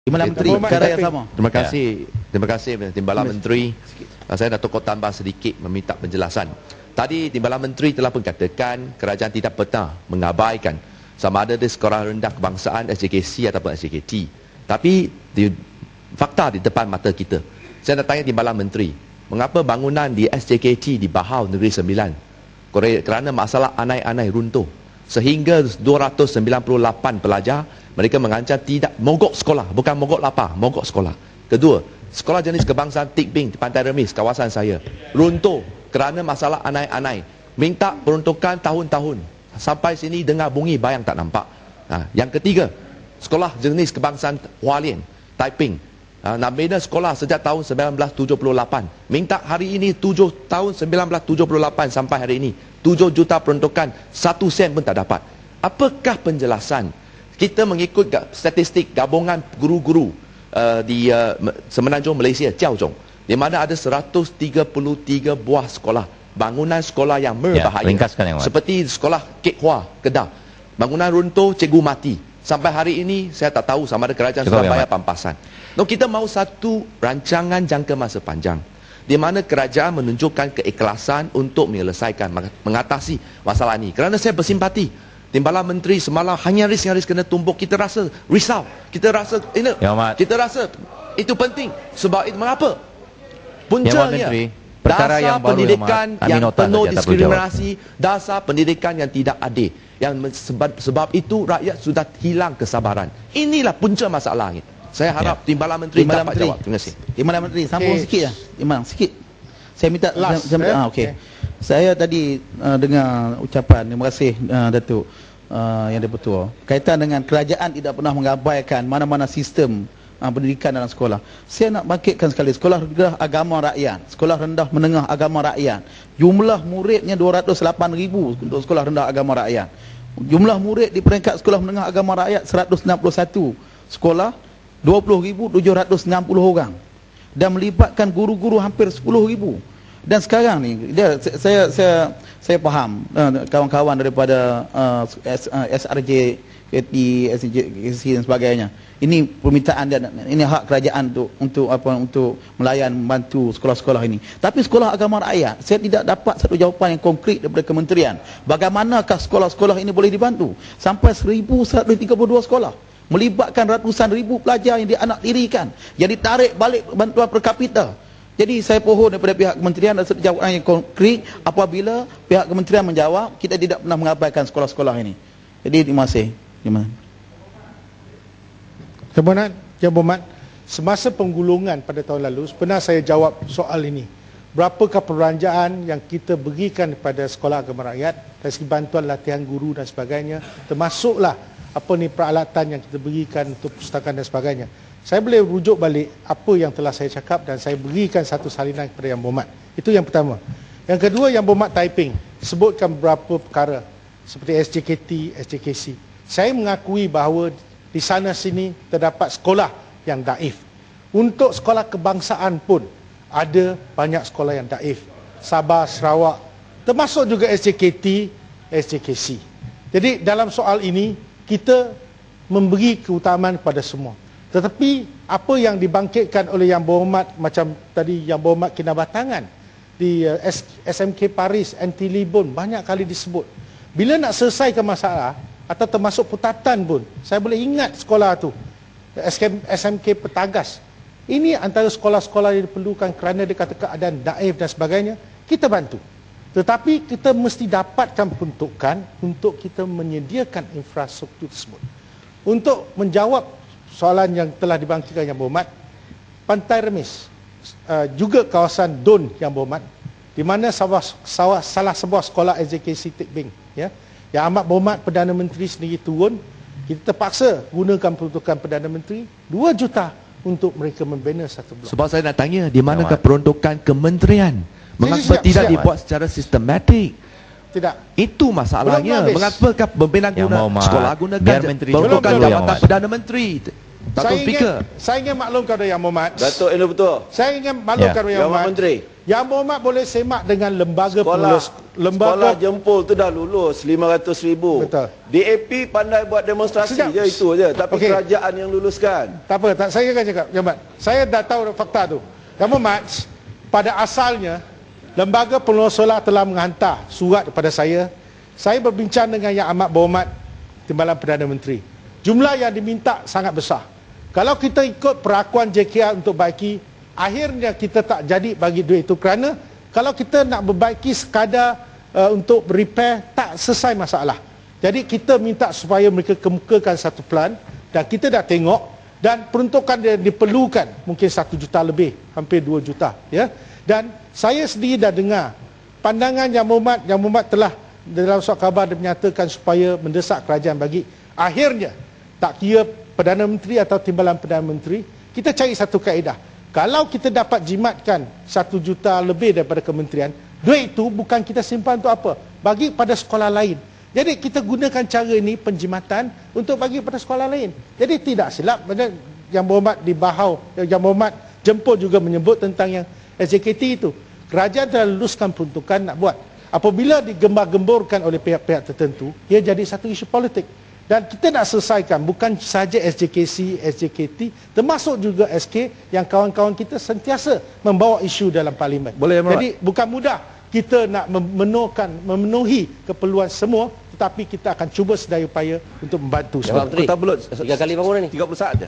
Timbalan Menteri, perkara yang sama. Terima kasih Timbalan Menteri. Saya Datuk Kota tambah sedikit meminta penjelasan. Tadi Timbalan Menteri telah pun katakan kerajaan tidak pernah mengabaikan sama ada di sekolah rendah kebangsaan SJKC ataupun SJKT. Tapi fakta di depan mata kita. Saya nak tanya Timbalan Menteri, mengapa bangunan di SJKT di Bahau Negeri Sembilan kerana masalah anai-anai runtuh sehingga 298 pelajar mereka mengancam tidak mogok sekolah, bukan mogok lapar, mogok sekolah. Kedua, sekolah jenis kebangsaan Tik Bing di Pantai Remis, kawasan saya, runtuh kerana masalah anai-anai. Minta peruntukan tahun-tahun. Sampai sini dengar bunyi bayang tak nampak. Yang ketiga, sekolah jenis kebangsaan Hualien, Taiping. Nak bina sekolah sejak tahun 1978. Minta hari ini 7 tahun 1978 sampai hari ini 7 juta peruntukan, 1 sen pun tak dapat. Apakah penjelasan? Kita mengikut statistik gabungan guru-guru di Semenanjung Malaysia, Chiao Zhong, di mana ada 133 buah sekolah, bangunan sekolah yang berbahaya. Seperti sekolah Kek Hua, Kedah. Bangunan runtuh, cikgu mati. Sampai hari ini saya tak tahu sama ada kerajaan sudah bayar pampasan. Kita mahu satu rancangan jangka masa panjang di mana kerajaan menunjukkan keikhlasan untuk menyelesaikan, mengatasi masalah ini. Kerana saya bersimpati. Timbalan Menteri semalam hanya nyaris kena tumbuk. Kita rasa risau. Kita rasa itu penting. Sebab itu mengapa? Puncanya dasar pendidikan yang penuh diskriminasi, dasar pendidikan yang tidak adil. Yang sebab itu rakyat sudah hilang kesabaran. Inilah punca masalah ini. Saya harap Timbalan Menteri dapat jawab. Terima kasih. Timbalan Menteri, sambung sikit ya. Timbalan sikit. Saya minta saya tadi dengar ucapan, terima kasih Datuk Yang Dipertua, kaitan dengan kerajaan tidak pernah mengabaikan mana-mana sistem pendidikan dalam sekolah. Saya nak bangkitkan sekali, sekolah rendah agama rakyat, sekolah rendah menengah agama rakyat, jumlah muridnya 208,000 untuk sekolah rendah agama rakyat. Jumlah murid di peringkat sekolah menengah agama rakyat 161 sekolah, 20,760 orang, dan melibatkan guru-guru hampir 10,000. Dan sekarang ni saya faham kawan-kawan daripada SRJ, SJKC dan sebagainya. Ini permintaan dan ini hak kerajaan untuk melayan, membantu sekolah-sekolah ini. Tapi sekolah agama rakyat, saya tidak dapat satu jawapan yang konkret daripada kementerian. Bagaimanakah sekolah-sekolah ini boleh dibantu? Sampai 1,132 sekolah, melibatkan ratusan ribu pelajar yang dianak tirikan, yang ditarik balik bantuan per kapita. Jadi saya pohon daripada pihak kementerian ada satu jawapan yang konkret. Apabila pihak kementerian menjawab, kita tidak pernah mengabaikan sekolah-sekolah ini. Jadi terima kasih. Jabatan, semasa penggulungan pada tahun lalu, pernah saya jawab soal ini. Berapakah perbelanjaan yang kita berikan kepada sekolah agama rakyat dari segi bantuan latihan guru dan sebagainya, termasuklah peralatan yang kita berikan untuk perpustakaan dan sebagainya. Saya boleh rujuk balik apa yang telah saya cakap dan saya berikan satu salinan kepada Yang Berhormat. Itu yang pertama. Yang kedua, Yang Berhormat Taiping sebutkan beberapa perkara seperti SJKT, SJKC. Saya mengakui bahawa di sana sini terdapat sekolah yang daif. Untuk sekolah kebangsaan pun ada banyak sekolah yang daif. Sabah, Sarawak, termasuk juga SJKT, SJKC. Jadi dalam soal ini kita memberi keutamaan kepada semua. Tetapi apa yang dibangkitkan oleh Yang Berhormat, macam tadi Yang Berhormat Kinabatangan di SMK Paris, NT Libon, banyak kali disebut. Bila nak selesaikan masalah atau termasuk putatan pun, saya boleh ingat sekolah tu, SMK Petagas. Ini antara sekolah-sekolah yang diperlukan kerana dia kata keadaan daif dan sebagainya, kita bantu. Tetapi kita mesti dapatkan peruntukan untuk kita menyediakan infrastruktur tersebut. Untuk menjawab soalan yang telah dibangkitkan Yang Berhormat, Pantai Remis, juga kawasan Don Yang Berhormat, di mana salah sebuah sekolah SJKC Tik Bing, ya, yang amat berhormat Perdana Menteri sendiri turun, kita terpaksa gunakan peruntukan Perdana Menteri 2 juta untuk mereka membina satu blok. Sebab saya nak tanya, di manakah peruntukan kementerian? Mengapa tidak dibuat secara sistematik? Tidak. Itu masalahnya. Mengapa pembinaan sekolah gunakan peruntukan Jabatan Perdana Menteri? Saya ingin maklum kepada Yang Berhormat. Datuk Yang Dipertua. Saya ingin maklum kepada Yang Berhormat. Menteri. Yang Berhormat boleh semak dengan lembaga sekolah Jempol tu dah lulus 500,000. Betul. DAP pandai buat demonstrasi je, itu je. Tapi kerajaan yang luluskan. Tak apa, saya akan cakap, Yang Berhormat. Saya dah tahu fakta tu. Yang Berhormat, pada asalnya lembaga penolong solar telah menghantar surat kepada saya. Saya berbincang dengan Yang Amat Berhormat Timbalan Perdana Menteri. Jumlah yang diminta sangat besar. Kalau kita ikut perakuan JKR untuk baiki, akhirnya kita tak jadi bagi duit itu, kerana kalau kita nak berbaiki sekadar untuk repair, tak selesai masalah. Jadi kita minta supaya mereka kemukakan satu plan, dan kita dah tengok, dan peruntukan yang diperlukan mungkin 1 juta lebih, hampir 2 juta, ya. Dan saya sendiri dah dengar pandangan Yang Berhormat telah dalam surat khabar dia menyatakan supaya mendesak kerajaan bagi. Akhirnya, tak kira Perdana Menteri atau Timbalan Perdana Menteri, kita cari satu kaedah. Kalau kita dapat jimatkan 1 juta lebih daripada kementerian, duit itu bukan kita simpan untuk apa? Bagi pada sekolah lain. Jadi kita gunakan cara ini, penjimatan, untuk bagi pada sekolah lain. Jadi tidak silap. Yang Berhormat di Bahau, Yang Berhormat Jempol juga menyebut tentang yang SJKT itu. Kerajaan telah luluskan peruntukan nak buat. Apabila digembar-gemborkan oleh pihak-pihak tertentu, ia jadi satu isu politik. Dan kita nak selesaikan bukan sahaja SJKC, SJKT, termasuk juga SK yang kawan-kawan kita sentiasa membawa isu dalam parlimen. Jadi bukan mudah kita nak memenuhi keperluan semua, tetapi kita akan cuba sedaya upaya untuk membantu. Menteri, 3 kali bangunan ni. 30 saat je.